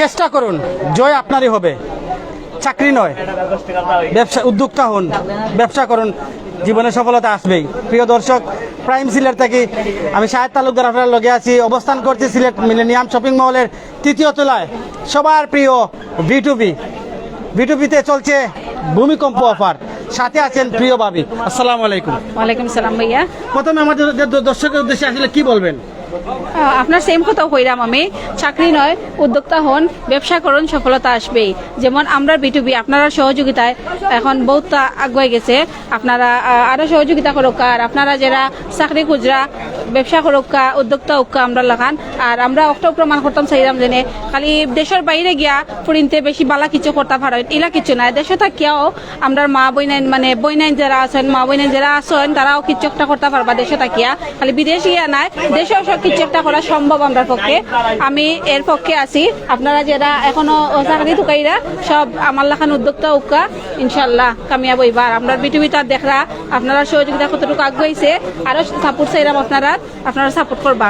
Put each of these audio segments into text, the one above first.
চেষ্টা করুন, জয় আপনারই হবে, চাকরি নয়। ব্যবসা উদ্যোক্তা হন, ব্যবসা করুন, জীবনে সফলতা আসবেই। প্রিয় দর্শক, প্রাইম সিলেট থেকে আমি শাহেদ তালুকদার আপনার লগে আছি, অবস্থান করছি সিলেট মিলেনিয়াম শপিং মলের 3য় তলায়। সবার প্রিয় ভিটুবিতে চলছে ভূমিকম্প অফার, সাথে আছেন প্রিয় ভাবি। আসসালামু আলাইকুম। ওয়ালাইকুম সালাম ভাইয়া। প্রথমে আমাদের দর্শকের উদ্দেশ্যে আসলে কি বলবেন? আপনার সেম কথা কইরাম আমি, চাকরি নয়, উদ্যোক্তা হন, ব্যবসা করুন, সফলতা আসবেই। যেমন আমরা বিটুবি আপনারা সহযোগিতায় এখন বহুত আগুয়ে গেছে, আপনারা আরো সহযোগিতা করুক। আর আপনারা যারা চাকরি খুঁজরা, ব্যবসা করুক, উদ্যোক্তা হোক আমরা লাগান। আর আমরা অক্টো প্রমাণ করতাম চাইলাম যেনে খালি দেশের বাইরে গিয়া ফুরিনতে বেশি বালা কিছু করতে পারো, এলা কিছু নাই। দেশে থাকিয়াও আমরা মা বইনাইন মানে বইনাইন যারা আছেন, মা বইনাইন যারা আছেন, তারাও কিছু একটা করতে পারবা দেশে থাকিয়া, খালি বিদেশ গিয়া নাই, দেশেও সব কিছু একটা করা সম্ভব আমার পক্ষে। আমি এর পক্ষে আছি। আপনারা যারা এখনো চাকরি ঢুকাইরা সব আমার লাখান উদ্যোক্তা উকা ইনশাল্লাহ কামিয়াব হইবা। আর আমরা বিটুবি তার দেখরা আপনারা সহযোগিতা কতটুকু আগুয়াইছে, আরো সাপোর্ট চাইলাম আপনারা সাপোর্ট করবা।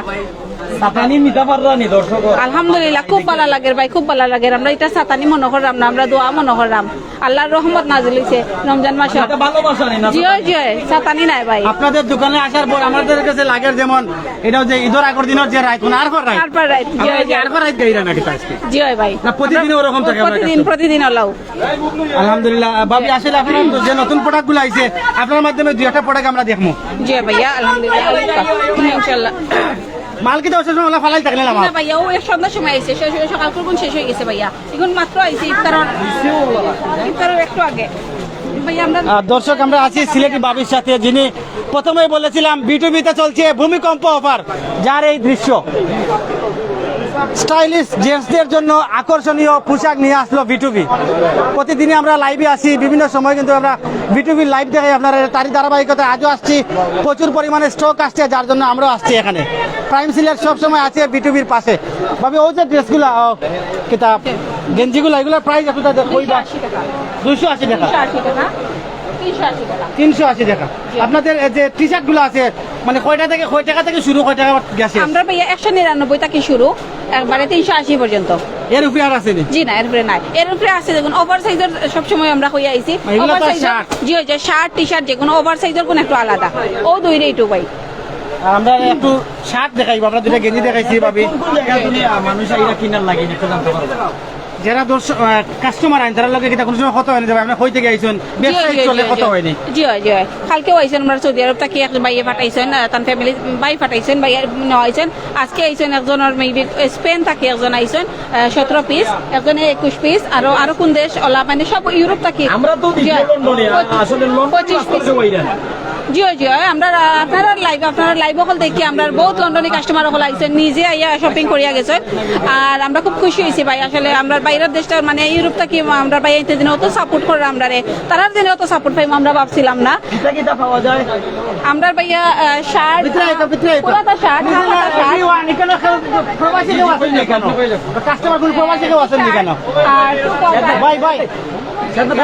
আলহামদুলিল্লাহ খুব ভালো লাগে ভাই, খুব ভালো লাগে। আমরা এটা সাতানি মনে করলাম না, আমরা দোয়া মনে করলাম। আল্লাহর রহমত নাজিল হইছে রমজান মাসে। জিও জিও সাতানি নাই ভাই। আপনাদের দোকানে আসার পর আমাদের কাছে লাগে যেমন এটা যে ঈদের আগের দিনের যে রাইত কোন আরফার রাইত আরফার রাইত গাইরা নাকি আজকে? জিও ভাই না প্রতিদিন ওরকম থাকে? প্রতিদিন হলাও। আলহামদুলিল্লাহ ভাবি, আসলে আপনার যে নতুন প্রোডাক্ট গুলো আইছে আপনার মাধ্যমে 2টা প্রোডাক্ট আমরা দেখবো। জি ভাইয়া আলহামদুলিল্লাহ ইনশাআল্লাহ। মাল কি দশ সময় ফালাই থাকলেন আমার? না ভাইয়া, ও এক সন্ধ্যার সময় আইছে, সকাল করুন শেষ হয়ে গেছে ভাইয়া, এখন মাত্র আইছে ইফতারের একটু আগে। দর্শক, আমরা আছি সিলেটি বাবির সাথে, যিনি প্রথমেই বলেছিলাম বিটুবিতে চলছে ভূমিকম্প অফার। যার এই দৃশ্য, স্টাইলিশ জেন্টসদের জন্য আকর্ষণীয় পোশাক নিয়ে আসলো বিটুবি। প্রতিদিনই আমরা লাইভে আসি, বিভিন্ন সময় কিন্তু আমরা বিটুবির লাইভ দেখাই আপনারা, তারই ধারাবাহিকতা আজও আসছি। প্রচুর পরিমাণে স্টক আসছে, যার জন্য আমরাও আসছি এখানে। প্রাইম সিলেট সবসময় আছে বিটুবির পাশে। ভাবি ও যে ড্রেসগুলা কিতাব গেঞ্জিগুলো, এগুলোর প্রাইস আপনার 280 টাকা, 380 টাকা। আপনাদের যে টি শার্ট গুলো আছে মানে কয় টাকা থেকে শুরু, কয় টাকা গেছে? আমরা ভাইয়া 199 থেকে শুরু, একবারে 380 পর্যন্ত। এর উপরে আর আছে? জি না, এর উপরে নাই। এর উপরে আছে দেখুন ওভার সাইজের, সবসময় আমরা হয়ে আইছি ওভার সাইজের। জি ওই যে শার্ট টি শার্ট যেগুলো ওভার সাইজের কোন একটু আলাদা, ও দুই রেটও ভাই। আমরা একটু শার্ট দেখাইবো, আমরা 2টা গেঞ্জি দেখাইছি ভাবি। মানুষ এটা কিনার লাগে একটু জানতে পারবো। যারা কাস্টমার আইন তারা লগে কিটা কোন সময় কত হয়নি যাবে, আমরা কই থেকে আইছেন ব্যবসায়িক চলে কত হয়নি? জি জি, কালকেও আইছেন আমরা সৌদি আরব থেকে, এক ভাইয়ে পাঠাইছেন, তার ফ্যামিলি ভাই পাঠাইছেন, ভাই আইছেন। আজকে আইছেন একজনের মেবি স্পেন থেকে একজন আইছেন 17 পিস, একজনে 21 পিস, আরো কোন দেশ ওলা মানে সব ইউরোপ থেকে। আমরা তো আসলে 25 পিস। জি জি, আমরা আপনারা লাইভ হল দেখি আমরা বহুত লন্ডনী কাস্টমার হল আইছেন, নিজে আইয়া শপিং করিয়া গেছেন। আর আমরা খুব খুশি হয়েছি ভাই, আসলে আমরা বাইরের দেশটা মানে ইউরোপ থেকে আমরা ভাই এতে দিনে অত সাপোর্ট করে আমরা রে, তারা দিনে অত সাপোর্ট পাইম আমরা ভাবছিলাম না। পাওয়া যায় আমরা ভাইয়া শার্ট, পুরাটা শার্ট, প্রবাসী কেউ আছেন না কেন? কাস্টমার কোন প্রবাসী কেউ আছেন না কেন? আর ভাই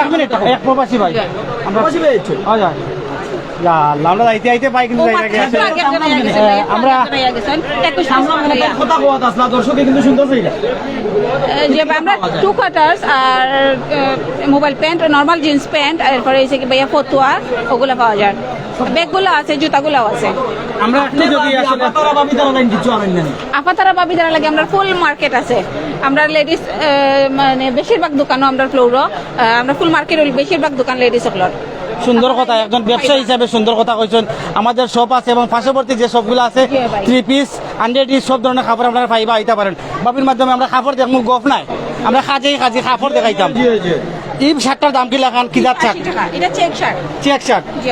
এক মিনিট, এক প্রবাসী ভাই আমরা আমরা আইতে পাই, কিন্তু আমরা দর্শকে কিন্তু শুনতেছি যে আমরা 2 কোয়ার্টার্স আর mobile pant, normal jeans pant, এরপরে এসে কি ভাইয়া ফতুয়া ওগুলো পাওয়া যায়, ব্যাগগুলো আছে, জুতাগুলো আছে। আমরা একটু যদি আপাতারা বাবিদারা লাগে আমরা ফুল মার্কেট আছে, আমরা লেডিস মানে বেশিরভাগ দোকানও আমরা ফ্লোরও, আমরা ফুল মার্কেট বেশিরভাগ দোকান লেডিস ফ্লোর। সুন্দর কথা, একজন ব্যবসায়ী হিসাবে সুন্দর কথা কইছেন। আমাদের শপ আছে এবং পার্শ্ববর্তী যে শপগুলো আছে 3 পিস 100 পিস সব ধরনের কাপড় আপনারা পাইবা আইতে পারেন। বাবির মাধ্যমে আমরা কাপড় দেখবো, গফ নাই, আমরা কাজে কাপড় দেখাইতাম। এই শার্টটার দাম কি লাগান? কি যাচ্ছে? এটা চেক শার্ট,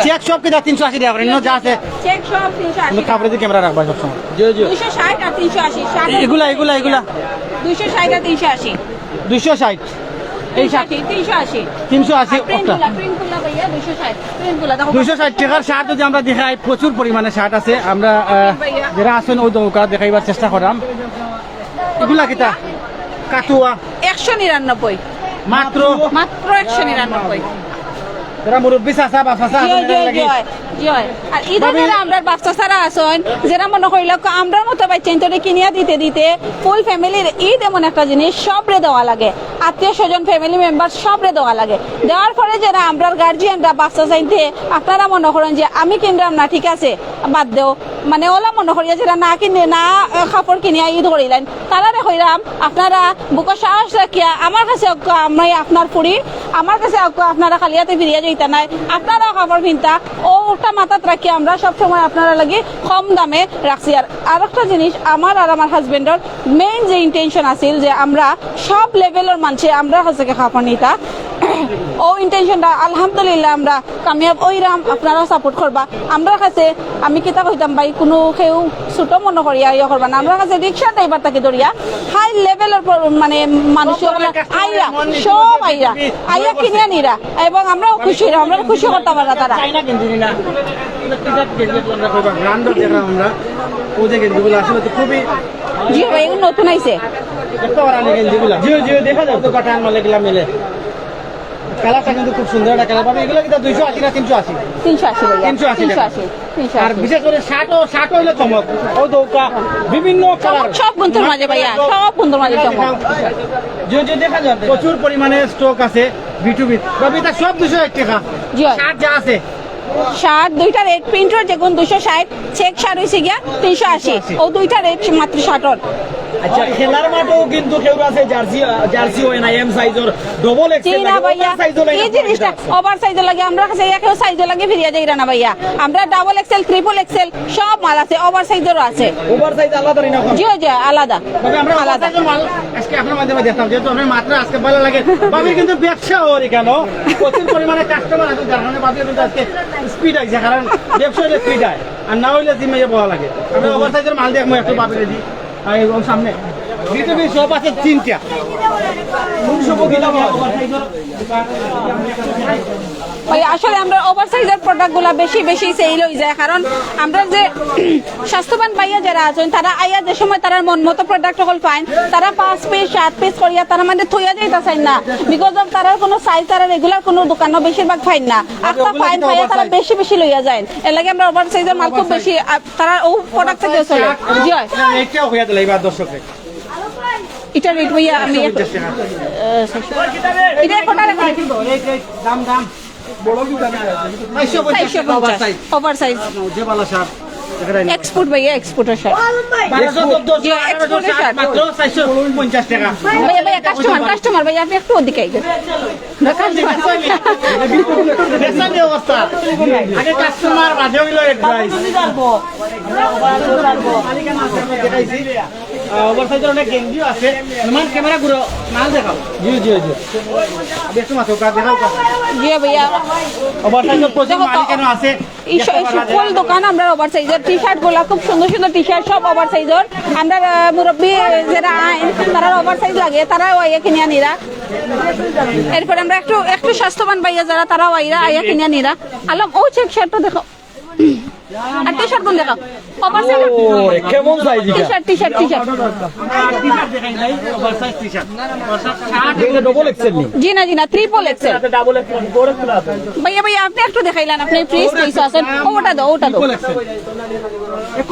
চেক সব কি 380 টাকা করে যা আছে চেক সব 380 কাপড়ে দিয়ে ক্যামেরা রাখবা সব সময়। 260 আর 380 এগুলা 260 আর 380 260 এই শার্ট 380 260 টাকার শার্ট যদি আমরা দেখাই, প্রচুর পরিমাণে শার্ট আছে। আমরা যারা আছেন ওই দোকান দেখাইবার চেষ্টা করলাম। এগুলা কিতা কাটুয়া 199 মাত্র 199। যারা মুরব্বী চাচা বা চাচা জি হয়। আর ঈদের যারা আমরা বাচ্চা ছাড়া আসন যারা মনে করিল আমরা মতো বাচ্চান তোরে কিনিয়া দিতে দিতে ফুল ফ্যামিলির ঈদ এমন একটা জিনিস সবরে দেওয়া লাগে, আত্মীয় স্বজন ফ্যামিলি মেম্বার সবরে দেওয়া লাগে। দেওয়ার পরে যারা আমরা গার্জিয়ানরা বাচ্চা চাইতে আপনারা মনে করেন যে আমি কিনলাম না, ঠিক আছে বাদ দেও, মানে ওলা মনে করিয়া যারা না কিনে না কাপড় কিনিয়া ঈদ করিলেন তারা হইলাম আপনারা বুকে সাহস রাখিয়া আমার কাছে আমি আপনার পুরি আমার কাছে আপনারা খালিয়াতে ফিরিয়া যাইতা নাই, আপনারা কাপড় কিনতা ওটা মাথাত রাখি আমরা সবসময় আপনারা লাগি কম দামে রাখছি। আর একটা জিনিস আমার আর আমার হাজবেন্ডের মেইন যে ইন্টেনশন আছিল যে আমরা সব লেভেলের মানুষে আমরা কাছে কাপড় নিতা, ও ইন্টেনশনটা আলহামদুলিল্লাহ আমরা কামিয়াব ওইরাম, আপনারাও সাপোর্ট করবা। আমরা কাছে আমি কিতা কইতাম ভাই কোনো কেউ ছোট মনে করিয়া ইয়ে করবা না, আমরা কাছে রিক্সা ড্রাইভার তাকে ধরিয়া হাই লেভেলের মানে মানুষ আইরা সব আইয়া কিনিয়া নিরা এবং আমরাও খুশি হইলাম, আমরা খুশি করতাম না তারা। চাইনা কিন্তু না ব্র্যান্ড যেটা আমরা ও যে গেঞ্জিগুলো আসলে তো খুবই জি ভাই এগুলো নতুন আইছে, দেখতে পারেন গেঞ্জিগুলো জিও জিও দেখা যাবে তো কাটান মালেগুলা মিলে কালারটা কিন্তু খুব সুন্দর একটা কালার পাবে। এগুলো কিন্তু 280 না 380 380 ভাইয়া 380 টাকা। 380 আর বিশেষ করে শার্ট হইলে চমক ও দৌকা বিভিন্ন কালার সব বন্ধুর মাঝে ভাইয়া সব বন্ধুর মাঝে চমক। জিও জিও দেখা যাবে প্রচুর পরিমাণে স্টক আছে বিটুবি তবে এটা সব 201 টাকা। জি হয়। শার্ট যা আছে শার্ট দুইটা রেট প্রিন্টর যেগুন 260, চেক শার্ট হইছে গিয়া 380, ও দুইটা রেট মাত্র 60। আচ্ছা খেলার মাঠেও কিন্তু কেউ আছে জার্সি হয় না এম সাইজের ডবল এক্সেল না ভাইয়া এই জিনিসটা ওভার সাইজের লাগে আমরা কাছে একই সাইজের লাগে ফিরিয়া যাই না ভাইয়া, আমরা ডাবল এক্সেল ট্রিপল এক্সেল সব মাল আছে, ওভার সাইজেরও আছে। ওভার সাইজ আলাদা না জি জি আলাদা তবে আমরা আলাদা। আলাদা মাল আজকে আপনার মাধ্যমে দেখতাম যেহেতু আপনার মাত্র আজকে ভালো লাগে ভাবি কিন্তু ব্যবসা ওরই কেন প্রচুর পরিমাণে কাস্টমার আছে যার কারণে ভাবি কিন্তু আজকে স্পিড আছে কারণ ব্যবসা হলে স্পিড হয় আর না হইলে জিমে ভালো লাগে। আমরা ওভার সাইজের মাল দেখবো একটু ভাবি দিই আর এবং সামনে বিটুবি সব আছে 3টা আসলে আমরা ওভার সাইজের প্রোডাক্টগুলো বেশি বেশি সেল হয়ে যায় কারণ আমরা যে স্বাস্থ্যবান ভাইয়া যারা আছেন তারা আইয়া যে সময় তারা মন মতো প্রোডাক্ট হল পাইন তারা 5 পিস 7 পিস করিয়া তারা মানে থইয়া যাইতা চাই না বিকজ অফ তারার কোনো সাইজ তারা রেগুলার কোনো দোকানও বেশিরভাগ পাইন না একটা পাইন পাইয়া তারা বেশি বেশি লইয়া যায় এর লাগে আমরা ওভার সাইজের মাল খুব বেশি তারা ও প্রোডাক্ট থেকে চলে জি হয় এটা হইয়া দিলাই বা দর্শককে এটা রেট ভাইয়া আমি এটা কোটা দাম দাম বড় কি দাম আছে 550 ওভার সাইজ যে বালা শার্ট এক্সপোর্ট ভাইয়া এক্সপোর্টের শার্ট মাত্র 450 টাকা ভাইয়া ভাইয়া কাস্টমার ভাইয়া আপনি একটু ওদিকে আইবেন বেসানি অবস্থা আগে কাস্টমার বাজে হইলো এক প্রাইস দেখাইছি ওভারসাইজের অনেক গেঞ্জিও আছে মান ক্যামেরা ঘুরো মাল দেখাও জি জি জি দেখো মাত্র কা দেখাও জি ভাইয়া ওভারসাইজের প্রচুর মাল কেন আছে এই সকল দোকান আমরা ওভার সাইজের টি শার্ট গুলা খুব সুন্দর সুন্দর টি শার্ট সব ওভার সাইজের আমরা মুরব্বী যারা আইন তারা ওভার সাইজ লাগে তারাও আইয়া কিনিয়া নিরা এরপর আমরা একটু একটু স্বাস্থ্যবান ভাইয়া যারা তারাও আইয়া কিনিয়া নিরা আলম ও চেক শার্টটা দেখো আর টি শার্ট কোন দেখো ওভার সাইজ কেমন সাইজ টি শার্ট দেখাই নাই ওভারসাইজ টি শার্ট শার্ট এটা ডাবল এক্সেল নি জি না ট্রিপল এক্সেল ডাবল এক্সেল বড় এক্সেল আছে ভাইয়া ভাইয়া আপনি একটু দেখাইলেন আপনি প্লিজ প্লিজ আসেন ওটা দাও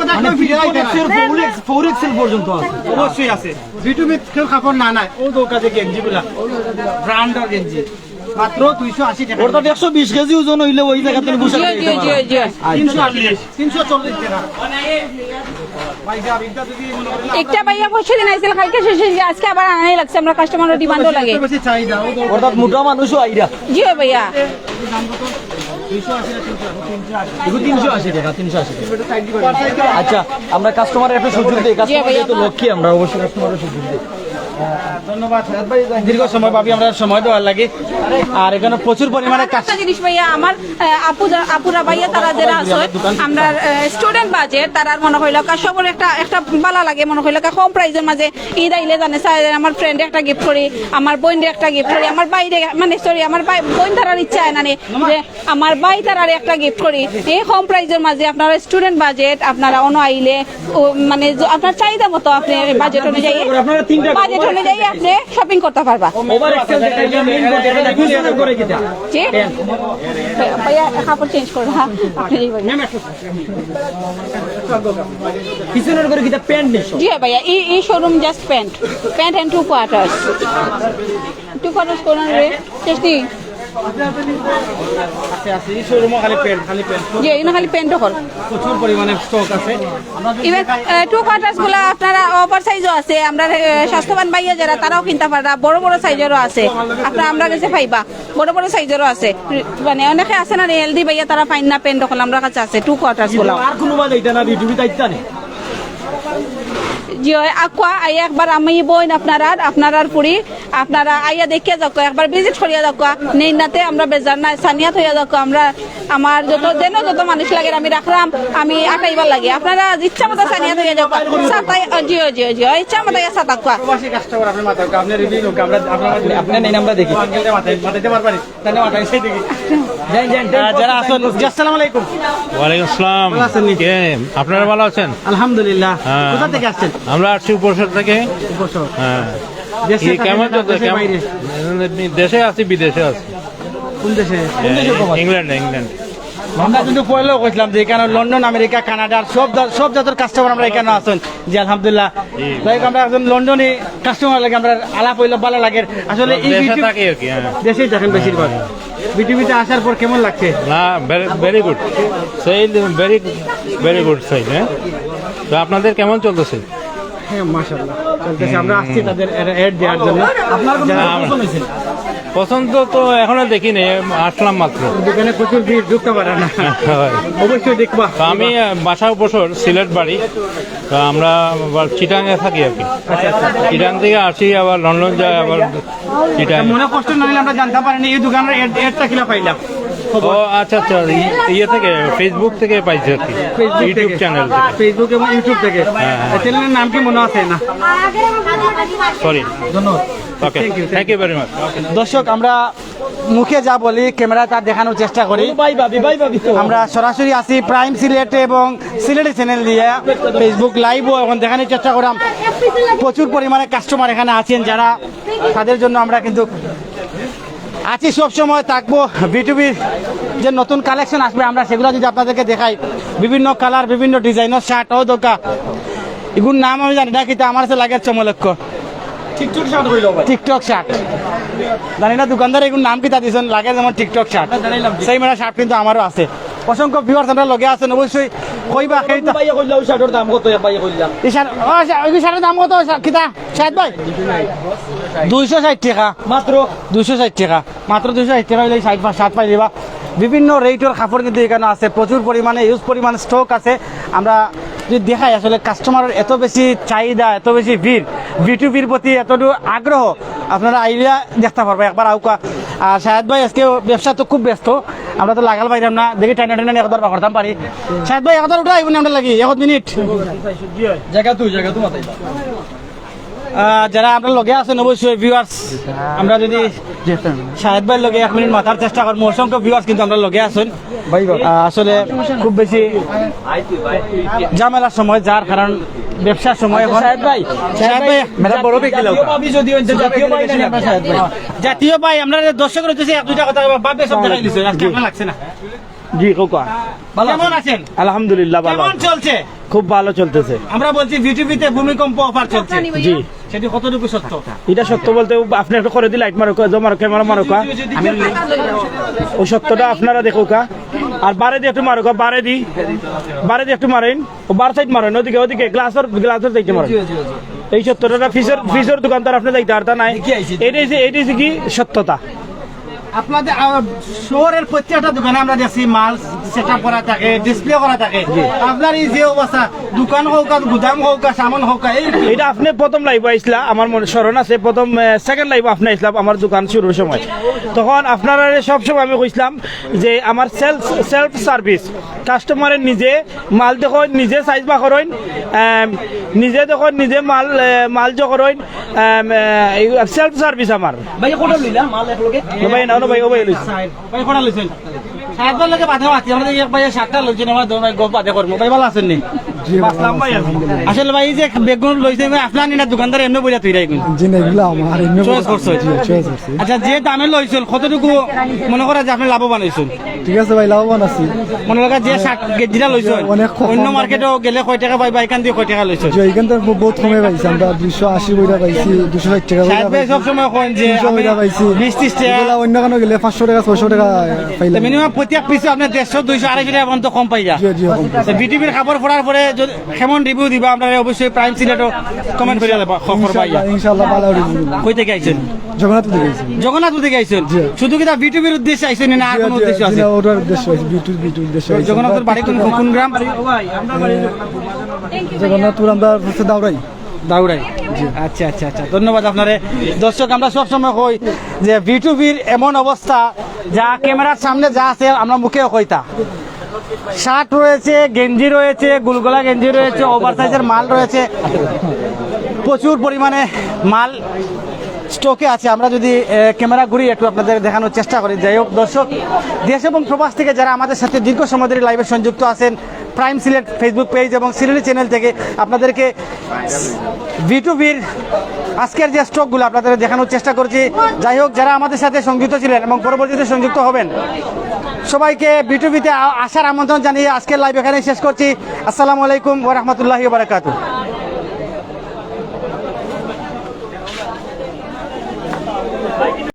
মানে ফোর এক্সেল পর্যন্ত আছে অবশ্যই আছে বিটুবি কেউ কাপড় না নাই ও দোকানে গেঞ্জিগুলা ব্র্যান্ডের গেঞ্জি মাত্র 280 টাকা ওটা 120 কেজি ওজন হইলে ওই জায়গা থেকে বসে জি জি জি 340 টাকা একটা ভাইয়া পয়সা দিন আইছিল কালকে শেষে আজকে আবার আনাই লাগছে আমরা কাস্টমারের ডিমান্ডও লাগে বেশি চাহিদা অর্থাৎ মোটা মানুষও আইরা জি ভাইয়া 380 টাকা আচ্ছা আমরা কাস্টমারের একটা সুযোগ দেই কাস্টমার তো লক্ষ্মী আমরা অবশ্যই কাস্টমারের সুযোগ দেই ধন্যবাদ দীর্ঘ সময় ভাবি আমরা সময় দেওয়ার লাগে আর এখানে প্রচুর পরিমাণে একটা জিনিস ভাইয়া আমার আপুরা ভাইয়া তারা যারা আছে আমরা স্টুডেন্ট বাজেট তারার মনে হইল সবার একটা ভালো লাগে মনে হইল কম প্রাইজের মাঝে ঈদ আইলে জানে আমার ফ্রেন্ডে একটা গিফট করি আমার বোনের একটা গিফট করি আমার বাইরে মানে সরি আমার বোন তারার ইচ্ছা হয় না যে আমার ভাই তারার একটা গিফট করি এই কম প্রাইজের মাঝে আপনারা স্টুডেন্ট বাজেট আপনারা অন্য আইলে মানে আপনার চাহিদা মতো আপনি বাজেট অনুযায়ী বাজেট বাজেট অনুযায়ী আপনি শপিং করতে পারবা ওভার এক্সেল দেখাইলে মেইন কোড এটা ফিউশন করে কিটা জি ভাইয়া কাপড় চেঞ্জ করো হ্যাঁ আপনি যাইবেন ফিউশন করে কিটা প্যান্ট নিছো জি ভাইয়া এই showroom just pant and 2 quarters 2 quarters কোন রে চেষ্টি আছে এই শোরুমে খালি প্যান্ট জি এখানে খালি প্যান্টও হল প্রচুর পরিমাণে স্টক আছে ইভেন 2 কোয়ার্টার্স গুলা আপনারা ওভার সাইজও আছে আমরা স্বাস্থ্যবান ভাইয়া যারা তারাও কিনতে পারবা বড় বড় সাইজেরও আছে আপনারা আমরা কাছে পাইবা বড় বড় সাইজেরও আছে মানে অনেকে আছে না হেলদি ভাইয়া তারা পাইন না প্যান্ট হল আমরা কাছে আছে 2 কোয়ার্টার্স গুলা আর কোনো বাদ এইটা না বিউটি দাইতা নেই জি আকোয়া আই একবার আমি বইন আপনারার পুরি আপনারা আইয়া দেখিয়া যাক একবার ভিজিট করিয়া যাক নেইনাতে আমরা বেজার না সানিয়াত হইয়া যাক আমরা আমার যত মানুষ লাগে আমি রাখলাম আমি আটাইবার লাগে আপনারা ইচ্ছা মতো সানিয়াত হইয়া যাক সাতাই জি ইচ্ছা মতো ইয়া তাকুয়া প্রবাসী কাস্টমার আপনি মাথা আপনি রিভিউ লোক আমরা আপনি নেই আমরা দেখি মাথাইতে পারবেন তাহলে মাথায় সেই দেখি যারা আসুন আসসালামু আলাইকুম ওয়ালাইকুম আসসালাম ভালো আছেন নি? কে আপনারা ভালো আছেন? আলহামদুলিল্লাহ হ্যাঁ। কোথা থেকে আসছেন আমরা আসছি উপসর থেকে। উপসর হ্যাঁ দেশে কি কেমন থাকেন না চলছে? দেশের বাইরে? দেশে আছি বিদেশে আছি। কোন দেশে ইংল্যান্ড আমরা কিন্তু পয়লাও কইছিলাম যে এখানে লন্ডন আমেরিকা কানাডার সব জাতের কাস্টমার আমরা এখানে আছেন জি আলহামদুলিল্লাহ তাই আমরা একজন লন্ডনে কাস্টমার লাগে আমরা আলাপ হইলে ভালো লাগে আসলে এই দেশে বিউটি- থাকি আর কি। হ্যাঁ দেশেই থাকেন বেশিরভাগ বিটিভিতে আসার পর কেমন লাগছে না very good sale very good sale. হ্যাঁ তো আপনাদের কেমন চলতেছে? হ্যাঁ মাশাআল্লাহ চলতেছে আমরা আসছি তাদের এড দেওয়ার জন্য আপনার পছন্দ তো এখনো দেখিনি, আসলাম মাত্র। দোকানে প্রচুর ভিড় ঢুকতে পারে না অবশ্যই দেখবা তো আমি বাসা উপসর সিলেট বাড়ি, তো আমরা আবার চিটাঙে থাকি আর কি। চিটাং থেকে আসি আবার লন্ডন যাই আবার চিটাং। মনে কষ্ট না নিলে আমরা জানতে পারিনি এই দোকানের এডটা কিলা পাইলাম ও আচ্ছা ইয়ে থেকে ফেসবুক থেকে পাইছি আর কি, ইউটিউব চ্যানেল থেকে। ফেসবুক এবং ইউটিউব থেকে চ্যানেলের নাম কি মনে আছে না সরি, ধন্যবাদ ওকে, থ্যাংক ইউ ভেরি মাচ। দর্শক আমরা মুখে যা বলি ক্যামেরা তা দেখানোর চেষ্টা করি ভাই ভাবি আমরা সরাসরি আসি প্রাইম সিলেটে এবং সিলেটি চ্যানেল দিয়ে ফেসবুক লাইভও এখন দেখানোর চেষ্টা করলাম। প্রচুর পরিমাণে কাস্টমার এখানে আছেন যারা তাদের জন্য আমরা কিন্তু আছি সবসময় থাকবো। বিটুবির যে নতুন কালেকশন আসবে আমরা সেগুলো যদি আপনাদেরকে দেখাই, বিভিন্ন কালার বিভিন্ন ডিজাইনের শার্ট ও দোকা এগুলোর নাম আমি জানি না, কিন্তু আমার কাছে লাগে চমলক্ষ টিকটক শার্ট হইলো ভাই টিকটক শার্ট জানি না দোকানদার এগুলো নাম কি তা দিয়েছেন, লাগে যেমন টিকটক শার্ট সেই মেলা শার্ট কিন্তু আমারও আছে। অসংখ্য ভিউয়ার্স আমরা লগে আছেন, অবশ্যই কইবা সেই তো ভাই কইলাও শার্টের দাম কত ভাই কইলাম এই শার্ট ওই শার্টের দাম কত কিতা শার্ট ভাই 260 টাকা মাত্র 260 টাকা মাত্র 260 টাকা হইলে শার্ট পাই দিবা। বিভিন্ন রেটের কাপড় কিন্তু এখানে আছে, প্রচুর পরিমাণে ইউজ পরিমাণে স্টক আছে। আমরা যদি দেখাই আসলে কাস্টমারের এত বেশি চাহিদা, এত বেশি ভিড়, বিটুবির প্রতি এতটুকু আগ্রহ, আপনারা আইডিয়া দেখতে পারবেন একবার আউকা। আর শাহেদ ভাই আজকে ব্যবসা তো খুব ব্যস্ত, আমরা তো লাগাল পাইলাম না, দেখি টাইনা টাইনা একবার করতাম পারি। শাহেদ ভাই একবার উঠা আইবনি আমরা লাগি 1 মিনিট। জায়গা তো মাথায় যারা আমরা লগে আছেন অবশ্যই ভিউয়ার্স, আমরা যদি শাহেদ ভাইয়ের লগে 1 মিনিট মাথার চেষ্টা করবো। অসংখ্য ভিউয়ার্স কিন্তু আমরা লগে আছেন আসলে খুব বেশি ঝামেলার সময়, যার কারণ ব্যবসার সময় এখন শাহেদ ভাই মেরা বড় ব্যক্তি লোক ভাবি যদি জাতীয় ভাই না আমরা শাহেদ ভাই জাতীয় ভাই আমরা দর্শক রয়েছে এক দুইটা কথা বাবে সব দেখাই দিছে আজকে আপনার লাগছে না। জি কোকা কেমন আছেন? আলহামদুলিল্লাহ ভালো কেমন চলছে? খুব ভালো চলতেছে। আমরা বলছি বিটিভিতে ভূমিকম্প অফার চলছে, জি সেটি কতটুকু সত্য? এটা সত্য বলতে আপনি একটা করে দিই লাইট মারো জমারো ক্যামেরা মারো কা ওই সত্যটা আপনারা দেখো কা আর বারে দিয়ে একটু মারো কা বারে দি একটু মারেন ও বার সাইড মারেন ওদিকে গ্লাসের যাইতে মারেন এই সত্যটা ফিসের দোকানদার আপনি যাইতে আর তা নাই এটাই কি সত্যতা। আপনাদের শহরের প্রত্যেকটা দোকানে আমরা দেখছি মাল সেটআপ করা থাকে, ডিসপ্লে করা থাকে। আপনার এই যে অবস্থা, দোকান হোক আর গুদাম হোক আর সামান হোক, এটা আপনি প্রথম লাইভ আইসলা আমার মনে স্মরণ আছে, প্রথম সেকেন্ড লাইভ আপনি আইসলাম আমার দোকান শুরুর সময়, তখন আপনারা সবসময় আমি কইছিলাম যে আমার সেলফ সার্ভিস, কাস্টমারের নিজে মাল দেখুন নিজে সাইজ বা করেন, নিজে দেখুন নিজে মাল যে করেন, সেলফ সার্ভিস আমার ভাই কোটা লইলা মাল একলগে ভাই না ভাই ও ভাই লইছে ভাই কোনা লইছেন? সাহেব ভাই লাগে বাধা মাতি আমরা এক ভাই 7টা লইছেন, আমরা দোনো ভাই গপ বাধা করবো। ভাই ভালো আছেন নি? বাসলাম ভাই আমি আসলে ভাই এই যে বেগুন লইছে আপনার নিনা দোকানদার এমনি বইলা তুই রাখুন জি না এগুলো আমার এমনি চয়েস করছো চয়েস করছি আচ্ছা যে দামে লইছিল কতটুকু মনে করা যে আপনি লাভবান হয়েছেন ঠিক আছে ভাই লাভবান আছি মনে লাগা যে 60 কেজিটা লইছেন অনেক কম অন্য দামে। মার্কেটেও গেলে কয় টাকা পাই বা এখান দিয়ে কয় টাকা লইছেন যে এইখান থেকে বহুত কমে পাইছি আমরা 280 বইটা পাইছি 260 টাকা সাহেব ভাই সবসময় কইন যে 300 বইটা পাইছি 20-30 টাকা এগুলা অন্য কোনো গেলে 500 টাকা 600 টাকা পাইলাম মিনিমাম প্রত্যেক পিছু আপনি 150 200 250 টাকা পর্যন্ত কম পাই যা জি জি কম পাইছি। বিটিভির খবর পড়ার পরে যদি কেমন রিভিউ দিবা আপনারা অবশ্যই প্রাইম সিলেটও কমেন্ট করে দেবা খবর পাইয়া ইনশাআল্লাহ ভালো হবে কই থেকে আইছেন জগন্নাথ দেখেছি জগন্নাথ থেকে আইছেন জি। শুধু কি বিটিভির উদ্দেশ্যে আইছেন না আর কোনো উদ্দেশ্য আছে ওটার উদ্দেশ্য আছে বিটু উদ্দেশ্য আছে জগন্নাথের বাড়ি কোন গ্রাম ভাই আমরা বাড়ি জগন্নাথপুর আমরা হচ্ছে দাউরাই দাউড়াই আচ্ছা আচ্ছা আচ্ছা ধন্যবাদ আপনারে দর্শক আমরা সবসময় কই যে বিটুবির এমন অবস্থা যা ক্যামেরার সামনে যা আছে আমরা মুখেও কইতা শার্ট রয়েছে গেঞ্জি রয়েছে গুলগোলা গেঞ্জি রয়েছে ওভার সাইজের মাল রয়েছে প্রচুর পরিমাণে মাল স্টকে আছে আমরা যদি ক্যামেরা ঘুরি একটু আপনাদের দেখানোর চেষ্টা করি যাই হোক দর্শক দেশ এবং প্রবাস থেকে যারা আমাদের সাথে দীর্ঘ সময় ধরে লাইভে সংযুক্ত আছেন প্রাইম সিলেট ফেসবুক পেজ এবং সিলেটি চ্যানেল থেকে আপনাদেরকে বিটুবির আজকের যে স্টকগুলো আপনাদের দেখানোর চেষ্টা করছি যাই হোক যারা আমাদের সাথে সংযুক্ত ছিলেন এবং পরবর্তীতে সংযুক্ত হবেন সবাইকে বিটুবিতে আসার আমন্ত্রণ জানিয়ে আজকের লাইভ এখানে শেষ করছি আসসালামু আলাইকুম ওয়া রাহমাতুল্লাহি ওয়া বারাকাতুহু